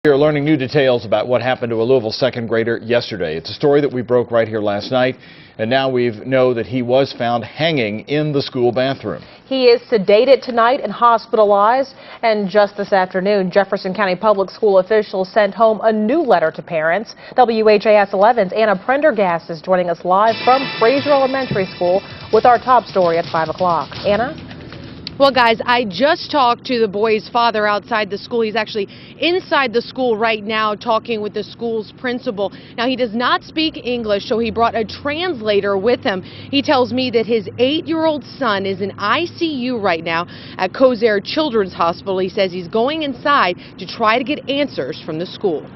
We are learning new details about what happened to a Louisville second grader yesterday. It's a story that we broke right here last night, and now we know that he was found hanging in the school bathroom. He is sedated tonight and hospitalized, and just this afternoon, Jefferson County Public School officials sent home a new letter to parents. WHAS 11's Anna Prendergast is joining us live from Fraser Elementary School with our top story at 5 o'clock. Anna? Well, guys, I just talked to the boy's father outside the school. He's actually inside the school right now talking with the school's principal. Now, he does not speak English, so he brought a translator with him. He tells me that his 8-year-old son is in ICU right now at Kosser Children's Hospital. He says he's going inside to try to get answers from the school.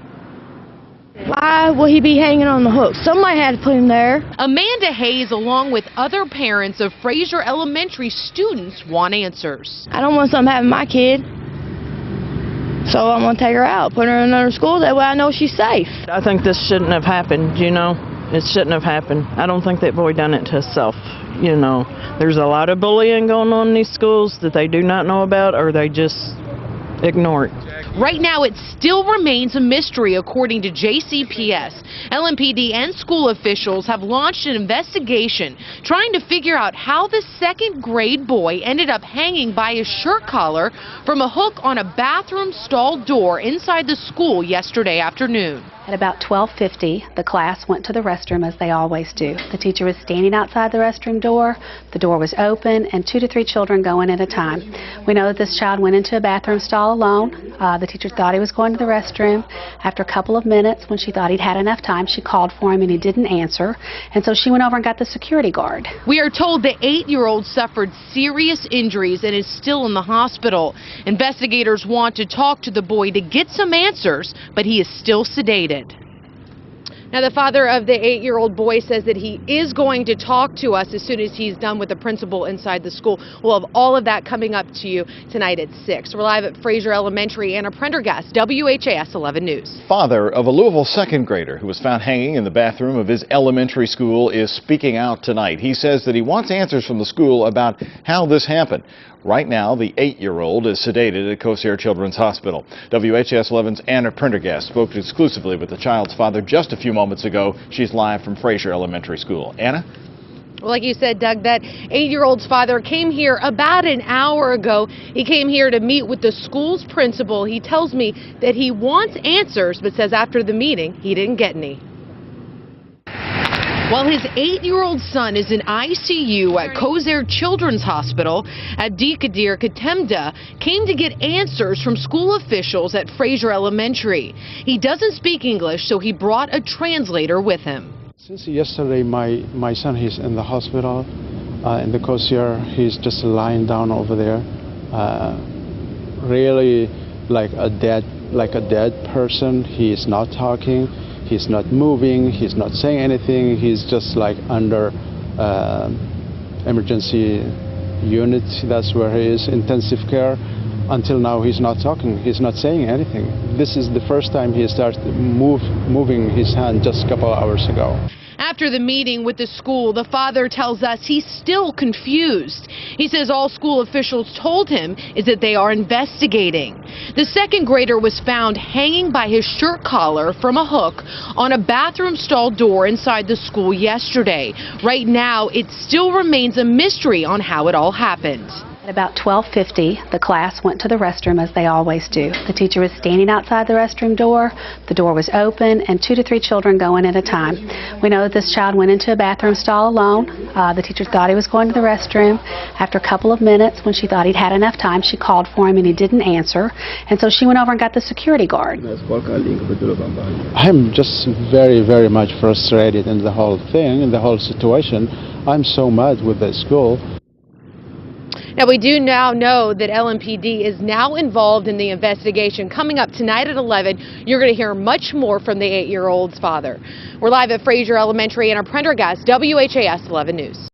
Why will he be hanging on the hook? Somebody had to put him there. Amanda Hayes, along with other parents of Fraser Elementary students, want answers. I don't want something to happen to my kid. So I'm going to take her out, put her in another school. That way I know she's safe. I think this shouldn't have happened, you know. It shouldn't have happened. I don't think that boy done it to himself, you know. There's a lot of bullying going on in these schools that they do not know about, or they just ignore it. Right now, it still remains a mystery, according to JCPS. LMPD and school officials have launched an investigation trying to figure out how the second grade boy ended up hanging by his shirt collar from a hook on a bathroom stall door inside the school yesterday afternoon. At about 12:50, the class went to the restroom as they always do. The teacher was standing outside the restroom door. The door was open and 2 to 3 children go in at a time. We know that this child went into a bathroom stall alone. The teacher thought he was going to the restroom. After a couple of minutes, when she thought he'd had enough time, she called for him and he didn't answer. And so she went over and got the security guard. We are told the 8-year-old suffered serious injuries and is still in the hospital. Investigators want to talk to the boy to get some answers, but he is still sedated. Now, the father of the 8-year-old boy says that he is going to talk to us as soon as he's done with the principal inside the school. We'll have all of that coming up to you tonight at 6. We're live at Fraser Elementary. Anna Prendergast, WHAS 11 News. Father of a Louisville second grader who was found hanging in the bathroom of his elementary school is speaking out tonight. He says that he wants answers from the school about how this happened. Right now, the 8-year-old is sedated at Kosser Children's Hospital. WHAS 11's Anna Prendergast spoke exclusively with the child's father just a few moments ago. She's live from Fraser Elementary School. Anna? Well, like you said, Doug, that 8-year-old's father came here about an hour ago. He came here to meet with the school's principal. He tells me that he wants answers, but says after the meeting, he didn't get any. While his 8-year-old son is in ICU at Kosser Children's Hospital, Adikadir Katemda came to get answers from school officials at Fraser Elementary. He doesn't speak English, so he brought a translator with him. Since yesterday, my son is in the hospital, in the Kosser. He's just lying down over there, really like a dead person. He is not talking. He's not moving, he's not saying anything, he's just like under emergency unit. That's where he is, intensive care. Until now he's not talking, he's not saying anything. This is the first time he started moving his hand just a couple of hours ago. After the meeting with the school, the father tells us he's still confused. He says all school officials told him is that they are investigating. The second grader was found hanging by his shirt collar from a hook on a bathroom stall door inside the school yesterday. Right now, it still remains a mystery on how it all happened. At about 12:50, the class went to the restroom as they always do. The teacher was standing outside the restroom door. The door was open and 2 to 3 children go in at a time. We know that this child went into a bathroom stall alone. The teacher thought he was going to the restroom. After a couple of minutes, when she thought he'd had enough time, she called for him and he didn't answer. And so she went over and got the security guard. I'm just very, very much frustrated in the whole thing, in the whole situation. I'm so mad with the school. Now, we do now know that LMPD is now involved in the investigation. Coming up tonight at 11, you're going to hear much more from the 8-year-old's father. We're live at Fraser Elementary. Anna Prendergast, WHAS 11 News.